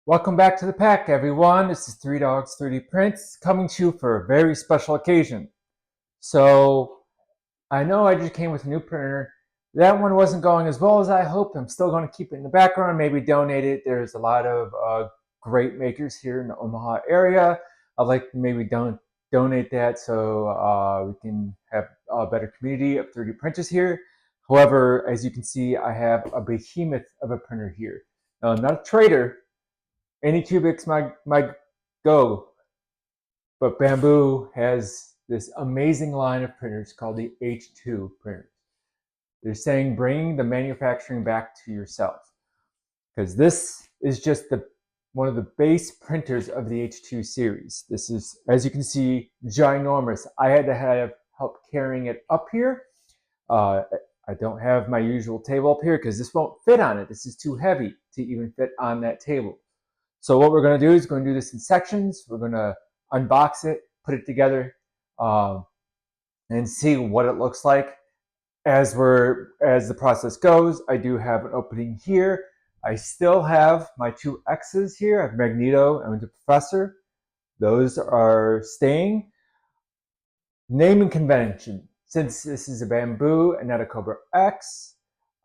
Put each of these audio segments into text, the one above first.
Welcome back to the pack, everyone. This is Three Dogs 3D Prints coming to you for a very special occasion. So, I know I just came with a new printer. That one wasn't going as well as I hoped. I'm still going to keep it in the background, maybe donate it. There's a lot of great makers here in the Omaha area. I'd like to maybe donate that so we can have a better community of 3D printers here. However, as you can see, I have a behemoth of a printer here. Now, I'm not a trader. Anycubics might go, but Bambu has this amazing line of printers called the H2 printers. They're saying bringing the manufacturing back to yourself, because this is just one of the base printers of the H2 series. This is, as you can see, ginormous. I had to have help carrying it up here. I don't have my usual table up here because this won't fit on it. This is too heavy to even fit on that table. So what we're going to do is going to do this in sections. We're going to unbox it, put it together, and see what it looks like as the process goes. I do have an opening here. I still have my two X's here. I have Magneto and the Professor. Those are staying. Naming convention. Since this is a Bambu and not a Cobra X,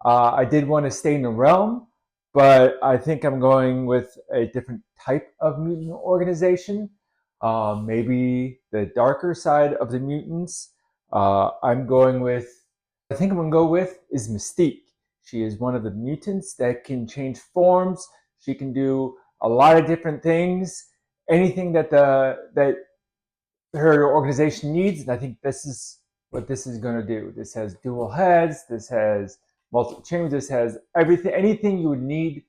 I did want to stay in the realm, but I think I'm going with a different type of mutant organization. Maybe the darker side of the mutants. I think I'm going to go with is Mystique. She is one of the mutants that can change forms. She can do a lot of different things. Anything that her organization needs, and I think this is what this is going to do. This has dual heads. This has multiple chambers. This has everything, anything you would need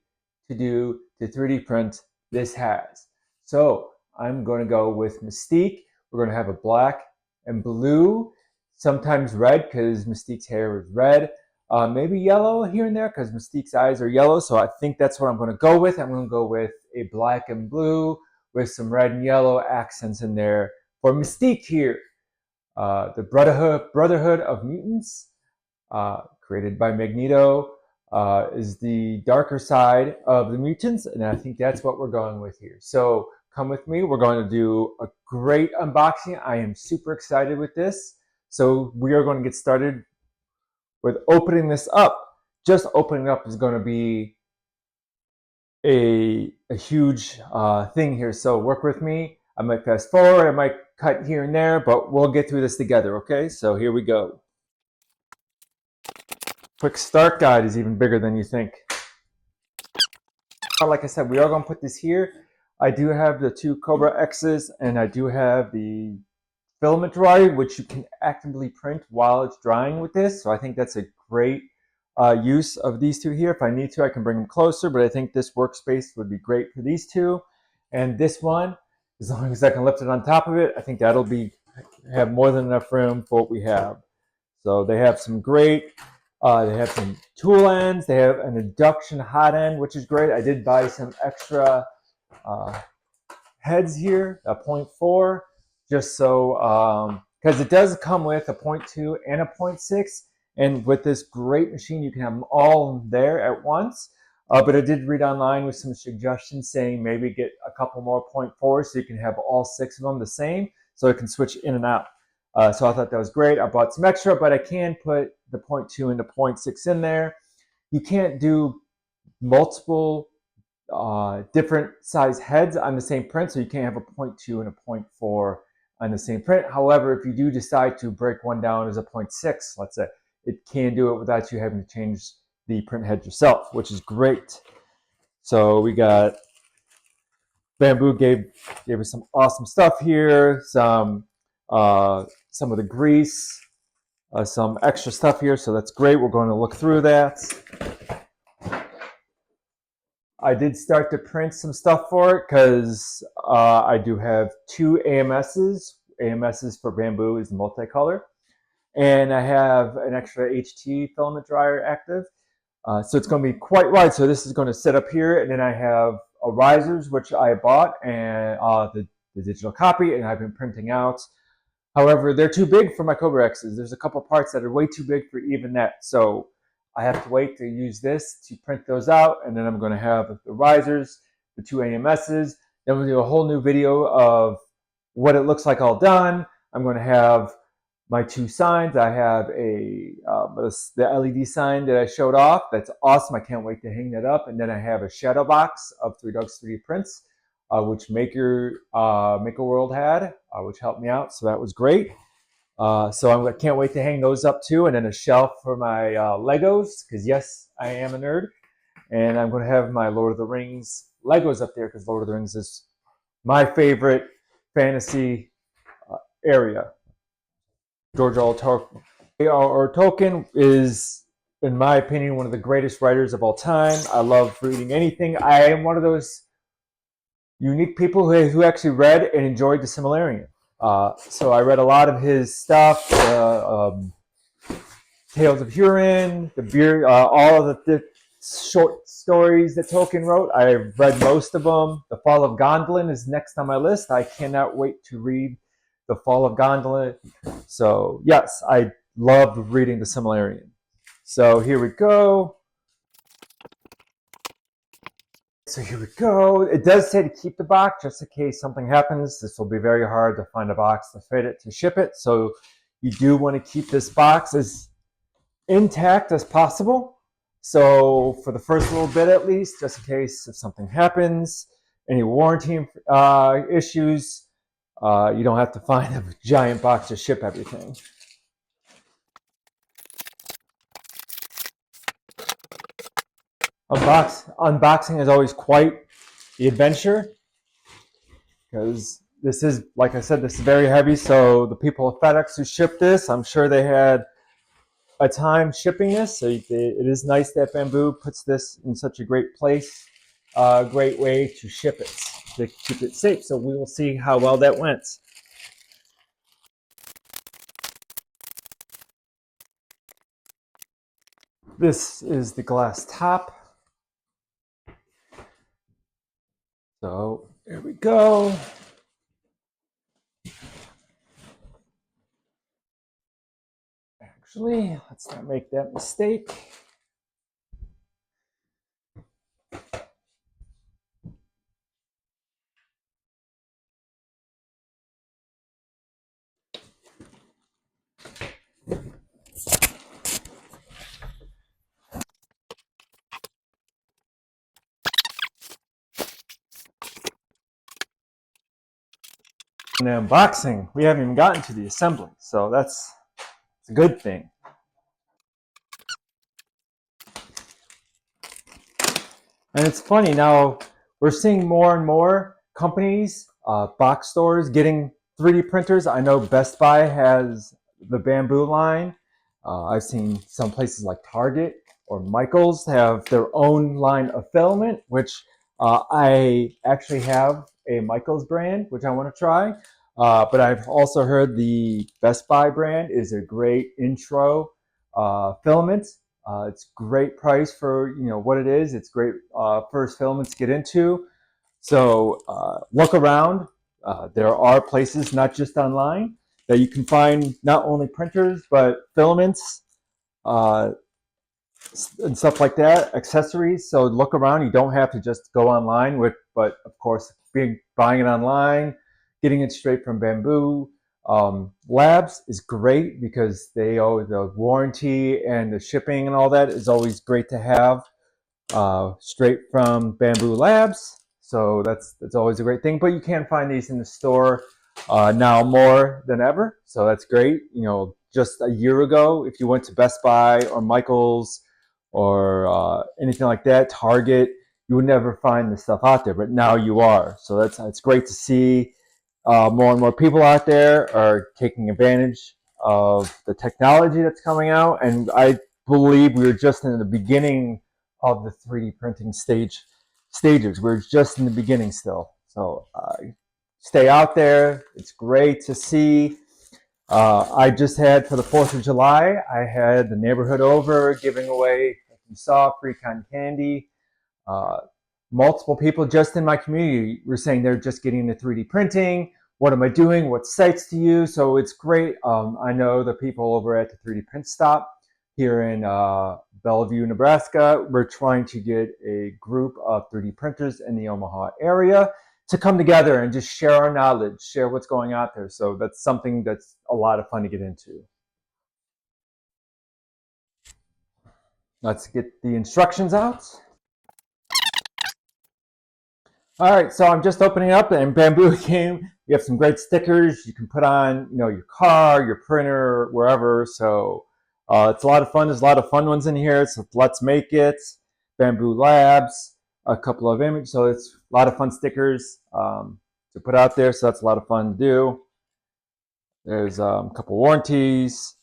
to do to 3D print, this has. So I'm going to go with Mystique. We're going to have a black and blue, sometimes red because Mystique's hair is red. Maybe yellow here and there because Mystique's eyes are yellow. So I think that's what I'm going to go with. I'm going to go with a black and blue with some red and yellow accents in there for Mystique here. The Brotherhood of Mutants, created by Magneto, is the darker side of the mutants, and I think that's what we're going with here. So come with me. We're going to do a great unboxing. I am super excited with this. So we are going to get started with opening this up. Just opening up is going to be a huge thing here. So work with me. I might fast forward, I might cut here and there, but we'll get through this together, okay? So here we go. Quick start guide is even bigger than you think. Like I said, we are going to put this here. I do have the two Cobra X's, and I do have the filament dryer, which you can actively print while it's drying with this. So I think that's a great use of these two here. If I need to, I can bring them closer, but I think this workspace would be great for these two. And this one, as long as I can lift it on top of it, I think that'll have more than enough room for what we have. So they have some great, they have some tool ends. They have an induction hot end, which is great. I did buy some extra heads here, a 0.4, just so, because it does come with a 0.2 and a 0.6. And with this great machine, you can have them all there at once. But I did read online with some suggestions saying maybe get a couple more 0.4s so you can have all 6 of them the same, so it can switch in and out. So I thought that was great. I bought some extra, but I can put the 0.2 and the 0.6 in there. You can't do multiple different size heads on the same print, so you can't have a 0.2 and a 0.4 on the same print. However, if you do decide to break one down as a 0.6, let's say, it can do it without you having to change the print head yourself, which is great. So we got Bambu gave us some awesome stuff here, some of the grease, some extra stuff here, so that's great. We're going to look through that. I did start to print some stuff for it because I do have two AMSs. AMSs for Bambu is the multicolor. And I have an extra HT filament dryer active. So it's going to be quite wide. So this is going to sit up here. And then I have risers, which I bought, and the digital copy, and I've been printing out. However, they're too big for my Cobra X's. There's a couple parts that are way too big for even that. So I have to wait to use this to print those out. And then I'm going to have the risers, the two AMSs. Then we'll do a whole new video of what it looks like all done. I'm going to have my two signs. I have the LED sign that I showed off. That's awesome. I can't wait to hang that up. And then I have a shadow box of 3Dogs 3D prints, which Maker World had, which helped me out. So that was great. So I can't wait to hang those up too. And then a shelf for my Legos, because yes, I am a nerd. And I'm going to have my Lord of the Rings Legos up there, because Lord of the Rings is my favorite fantasy area. George R. R. Tolkien is, in my opinion, one of the greatest writers of all time. I love reading anything. I am one of those unique people who actually read and enjoyed the Silmarillion. So I read a lot of his stuff, Tales of Hurin, all of the short stories that Tolkien wrote. I've read most of them. The Fall of Gondolin is next on my list. I cannot wait to read The Fall of Gondolin. So yes, I loved reading the Silmarillion. So here we go. It does say to keep the box just in case something happens. This will be very hard to find a box to fit it, to ship it. So you do want to keep this box as intact as possible. So for the first little bit at least, just in case if something happens, any warranty issues, you don't have to find a giant box to ship everything. Unboxing is always quite the adventure, because this is, like I said, this is very heavy. So the people at FedEx who shipped this, I'm sure they had a time shipping this. So it is nice that Bambu puts this in such a great place, great way to ship it, to keep it safe. So we will see how well that went. This is the glass top. So there we go. Actually, let's not make that mistake. In the unboxing, we haven't even gotten to the assembly, so that's a good thing. And it's funny now, we're seeing more and more companies, box stores getting 3D printers. I know Best Buy has the Bambu line. I've seen some places like Target or Michael's have their own line of filament, which I actually have a Michael's brand, which I want to try. But I've also heard the Best Buy brand is a great intro filament. It's great price for what it is. It's great first filaments to get into. So look around. There are places, not just online, that you can find not only printers but filaments and stuff like that, accessories. So look around. You don't have to just go online but of course, buying it online, getting it straight from Bambu Labs is great, because they owe the warranty and the shipping and all that is always great to have straight from Bambu Labs. So that's always a great thing. But you can find these in the store now more than ever. So that's great. Just a year ago, if you went to Best Buy or Michael's or anything like that, Target, you would never find this stuff out there. But now you are. So it's great to see more and more people out there are taking advantage of the technology that's coming out. And I believe we're just in the beginning of the 3D printing stages. We're just in the beginning still. So stay out there. It's great to see. I just had, for the 4th of July, I had the neighborhood over giving away, like you saw, free cotton candy. Multiple people just in my community were saying they're just getting into 3D printing. What am I doing? What sites to use? So it's great. I know the people over at the 3D Print Stop here in Bellevue, Nebraska. We're trying to get a group of 3D printers in the Omaha area to come together and just share our knowledge, share what's going out there. So that's something that's a lot of fun to get into. Let's get the instructions out. All right, so I'm just opening up, and Bambu came. We have some great stickers you can put on, your car, your printer, wherever. So it's a lot of fun. There's a lot of fun ones in here. So let's make it. Bambu Labs, a couple of images. So it's a lot of fun stickers to put out there. So that's a lot of fun to do. There's a couple warranties,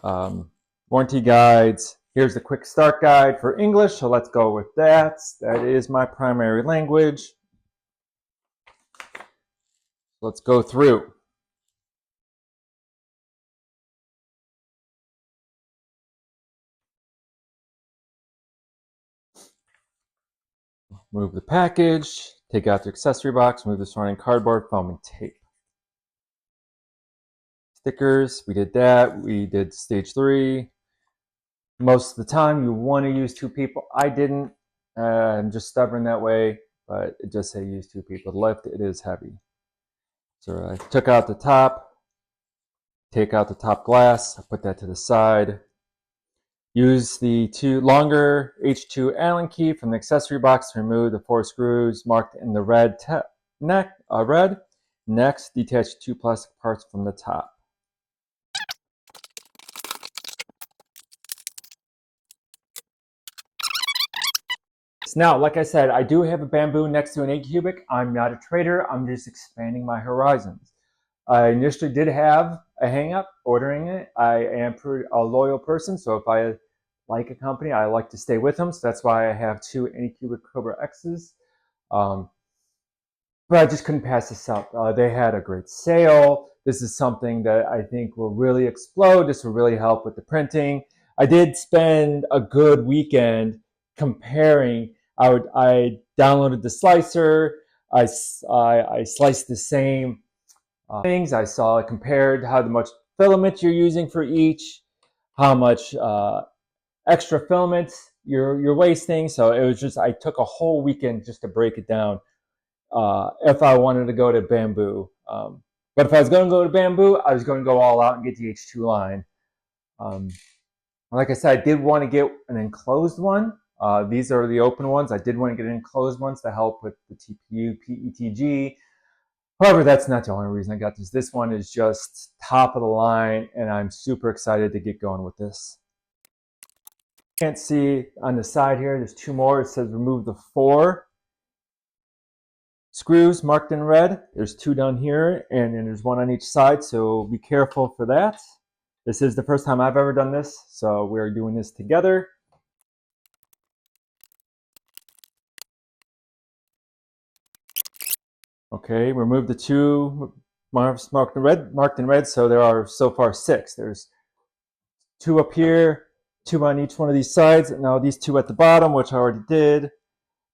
warranty guides. Here's the quick start guide for English. So let's go with that. That is my primary language. Let's go through. Move the package, take out the accessory box, move the surrounding cardboard, foam, and tape. Stickers, we did that. We did stage 3. Most of the time you want to use 2 people. I didn't. I'm just stubborn that way, but it just say use 2 people. The lift, it is heavy. So I took out the top, take out the top glass, I put that to the side. Use the longer H2 Allen key from the accessory box to remove the 4 screws marked in the red. Next, detach 2 plastic parts from the top. Now, like I said, I do have a Bambu next to an 8 cubic. I'm not a trader. I'm just expanding my horizons. I initially did have a hang-up ordering it. I am a loyal person, so if I like a company, I like to stay with them. So that's why I have 2 Anycubic Cobra X's. But I just couldn't pass this up. They had a great sale. This is something that I think will really explode. This will really help with the printing. I did spend a good weekend comparing. I downloaded the slicer. I sliced the same things. I saw it compared how much filament you're using for each, how much extra filament you're wasting. So it was just, I took a whole weekend just to break it down if I wanted to go to Bambu. But if I was going to go to Bambu, I was going to go all out and get the H2 line. Like I said, I did want to get an enclosed one. These are the open ones. I did want to get enclosed ones to help with the TPU, PETG. However, that's not the only reason I got this. This one is just top of the line, and I'm super excited to get going with this. You can't see on the side here, there's 2 more. It says remove the 4 screws marked in red. There's 2 down here, and then there's 1 on each side, so be careful for that. This is the first time I've ever done this, so we're doing this together. Okay, remove the 2 marks marked in red, so there are so far 6. There's 2 up here, 2 on each one of these sides. Now these 2 at the bottom, which I already did.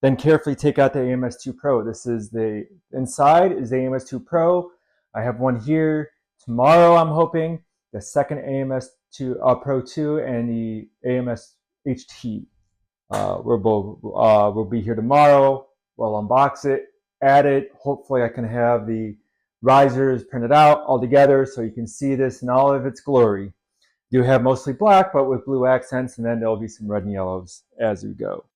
Then carefully take out the AMS2 Pro. This is the inside is the AMS2 Pro. I have one here tomorrow, I'm hoping. The second AMS2 Pro 2 and the AMS HT. We'll be here tomorrow. We'll unbox it, add it. Hopefully I can have the risers printed out all together so you can see this in all of its glory. You have mostly black, but with blue accents, and then there'll be some red and yellows as we go.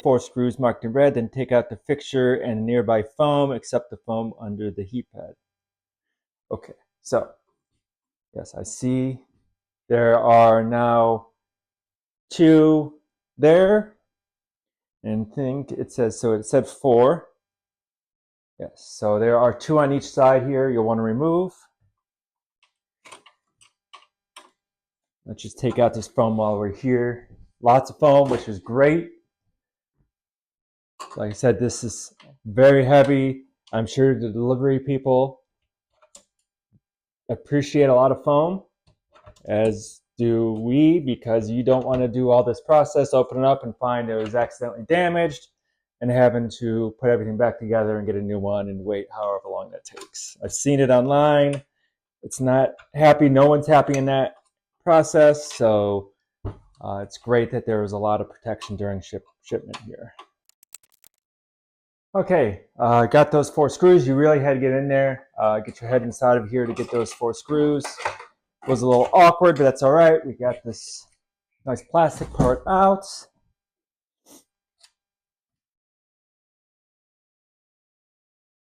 4 screws marked in red, then take out the fixture and nearby foam, except the foam under the heat pad. Okay, so yes, I see there are now 2 there, and think it says, so it said 4. Yes, so there are 2 on each side here you'll want to remove. Let's just take out this foam while we're here. Lots of foam, which is great. Like I said, this is very heavy. I'm sure the delivery people appreciate a lot of foam, as do we, because you don't want to do all this process, open it up and find it was accidentally damaged, and having to put everything back together and get a new one and wait however long that takes. I've seen it online. it's not happy. No one's happy in that process. So it's great that there was a lot of protection during shipment here. Okay, got those 4 screws. You really had to get in there, get your head inside of here to get those 4 screws. It was a little awkward, but that's all right. We got this nice plastic part out.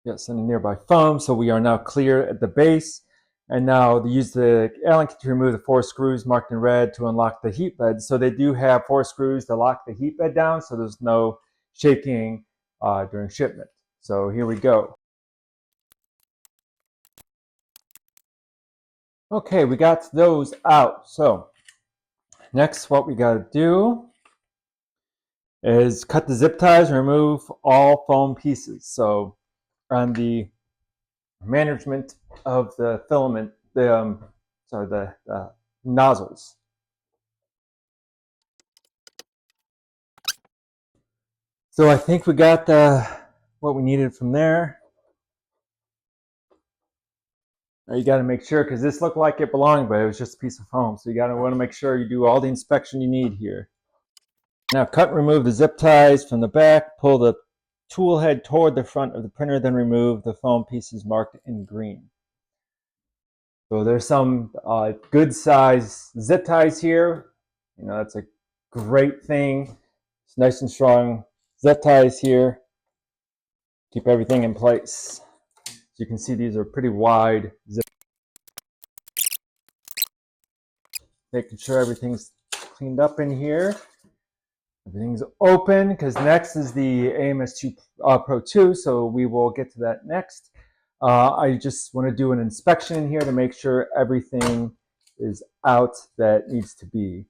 Yes, and a nearby foam, so we are now clear at the base. And now use the Allen key to remove the 4 screws marked in red to unlock the heat bed. So they do have 4 screws to lock the heat bed down, so there's no shaking during shipment. So here we go. Okay, we got those out. So next, what we got to do is cut the zip ties and remove all foam pieces. So on the management of the filament, the nozzles. So I think we got what we needed from there. Now you got to make sure, because this looked like it belonged, but it was just a piece of foam. So you got to want to make sure you do all the inspection you need here. Now cut and remove the zip ties from the back. Pull the tool head toward the front of the printer, then remove the foam pieces marked in green. So there's some good size zip ties here. You know, that's a great thing. It's nice and strong zip ties here. Keep everything in place. As you can see, these are pretty wide zip. Making sure everything's cleaned up in here. Everything's open, because next is the AMS Pro 2, so we will get to that next. I just want to do an inspection in here to make sure everything is out that needs to be.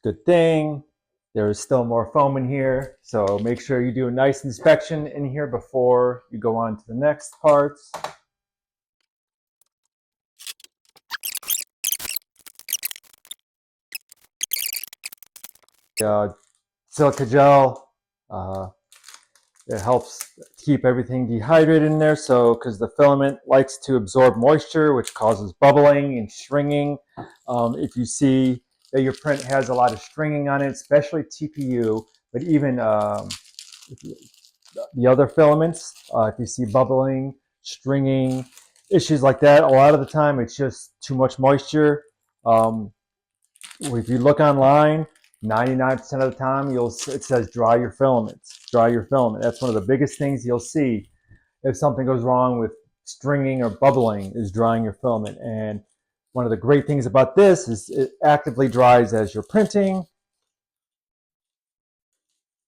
Good thing. There is still more foam in here, so make sure you do a nice inspection in here before you go on to the next parts. Silica gel, it helps keep everything dehydrated in there, so because the filament likes to absorb moisture, which causes bubbling and stringing. If you see that your print has a lot of stringing on it, especially TPU, but even the other filaments, if you see bubbling, stringing, issues like that, a lot of the time it's just too much moisture. If you look online, 99% of the time it says dry your filaments, dry your filament. That's one of the biggest things you'll see if something goes wrong with stringing or bubbling, is drying your filament. And one of the great things about this is it actively dries as you're printing.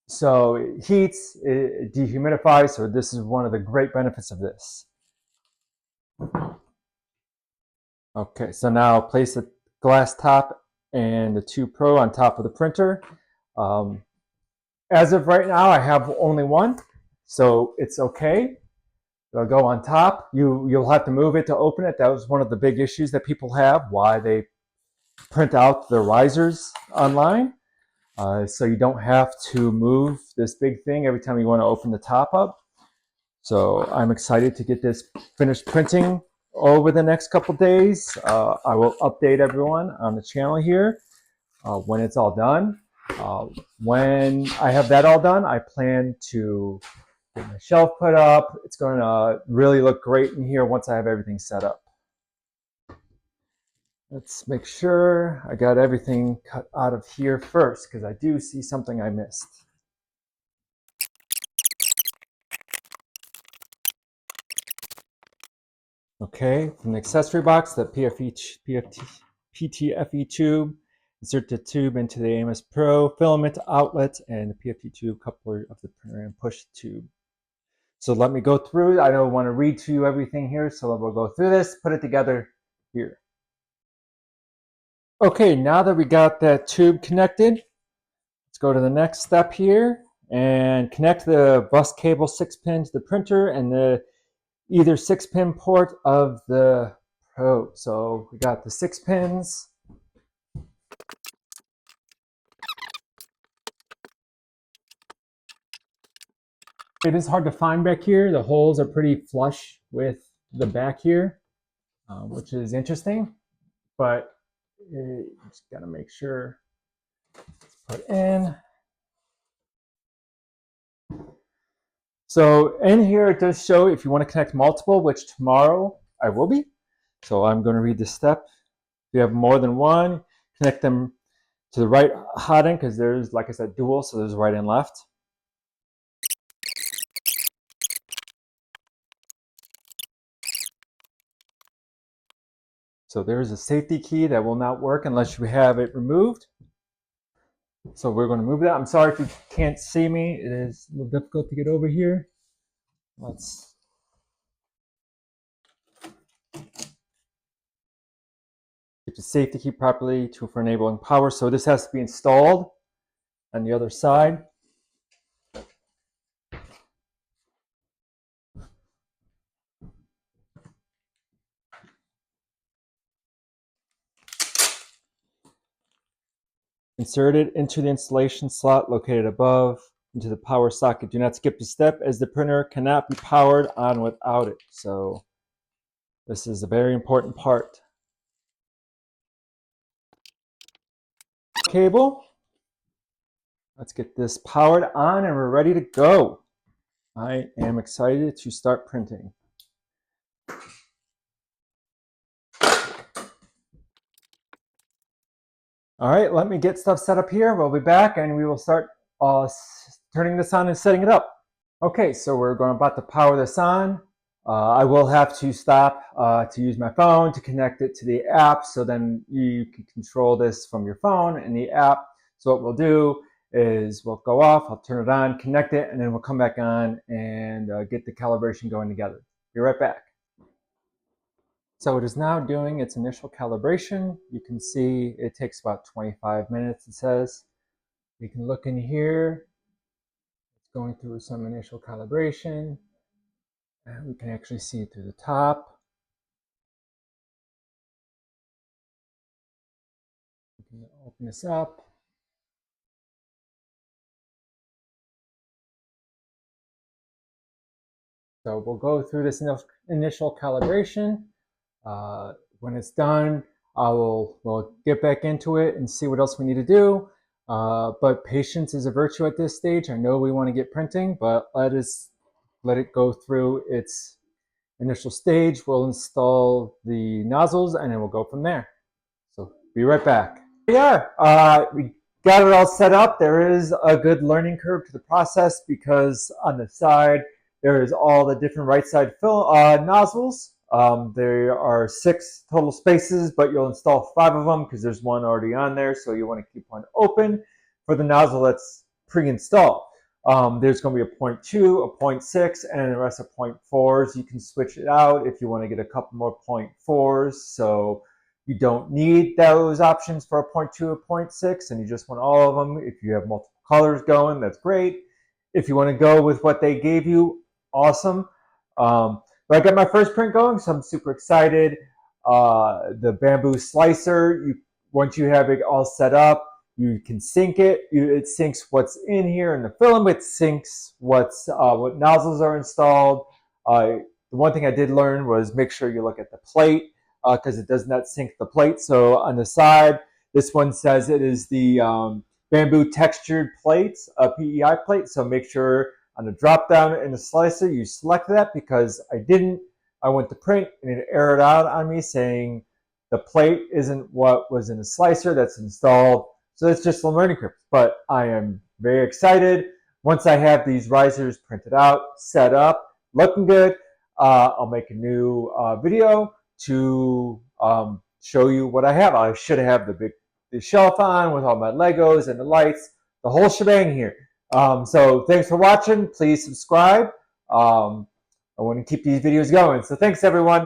So it heats, it dehumidifies, so this is one of the great benefits of this. Okay, so now place the glass top and the 2 Pro on top of the printer. As of right now, I have only one, so it's okay. It'll go on top. You'll have to move it to open it. That was one of the big issues that people have, why they print out the risers online. So you don't have to move this big thing every time you want to open the top up. So I'm excited to get this finished printing over the next couple days. I will update everyone on the channel here when it's all done. When I have that all done, I plan to get my shelf put up. It's going to really look great in here once I have everything set up. Let's make sure I got everything cut out of here first, because I do see something I missed. Okay, from the accessory box, the PTFE tube. Insert the tube into the AMS Pro filament outlet and the PFT tube coupler of the printer and push the tube. So let me go through. I don't want to read to you everything here, so we'll go through this, put it together here. Okay, now that we got that tube connected, let's go to the next step here and connect the bus cable 6-pin to the printer and the either 6-pin port of the Pro. So we got the 6 pins. It is hard to find back here. The holes are pretty flush with the back here, which is interesting, but you just gotta make sure it's put in. So in here it does show if you want to connect multiple, which tomorrow I will be. So I'm going to read the step. If you have more than one, connect them to the right hot end, because there's, like I said, dual, so there's right and left. So there's a safety key that will not work unless you have it removed. So we're going to move that. I'm sorry if you can't see me. It is a little difficult to get over here. Let's keep the safety key properly for enabling power. So this has to be installed on the other side. Insert it into the installation slot located above into the power socket. Do not skip the step, as the printer cannot be powered on without it. So this is a very important part. Cable. Let's get this powered on and we're ready to go. I am excited to start printing. All right, let me get stuff set up here. We'll be back and we will start turning this on and setting it up. Okay, so we're about to power this on. I will have to stop to use my phone to connect it to the app, so then you can control this from your phone in the app. So what we'll do is we'll go off, I'll turn it on, connect it, and then we'll come back on and get the calibration going together. Be right back. So it is now doing its initial calibration. You can see it takes about 25 minutes, it says. We can look in here. It's going through some initial calibration. And we can actually see it through the top. We can open this up. So we'll go through this initial calibration. When it's done, we'll get back into it and see what else we need to do. But patience is a virtue at this stage. I know we want to get printing, but let it go through its initial stage. We'll install the nozzles and then we'll go from there. So be right back. We got it all set up. There is a good learning curve to the process because on the side there is all the different right side nozzles. There are 6 total spaces, but you'll install 5 of them because there's one already on there, so you want to keep one open for the nozzle that's pre-installed. There's going to be a 0.2, a 0.6, and the rest of 0.4s. You can switch it out if you want to get a couple more 0.4s, so you don't need those options for a 0.2 or 0.6, and you just want all of them. If you have multiple colors going, that's great. If you want to go with what they gave you, awesome. But I got my first print going, so I'm super excited. The Bambu slicer, once you have it all set up, you can sync it. It syncs what's in here in the film. It syncs what nozzles are installed. The one thing I did learn was make sure you look at the plate because it does not sync the plate. So on the side, this one says it is the Bambu textured plates, a PEI plate. So make sure on the drop down in the slicer, you select that because I didn't. I went to print and it errored out on me saying the plate isn't what was in the slicer that's installed. So it's just a learning curve. But I am very excited. Once I have these risers printed out, set up, looking good, I'll make a new video to show you what I have. I should have the shelf on with all my Legos and the lights, the whole shebang here. So thanks for watching. Please subscribe. I want to keep these videos going. So thanks, everyone.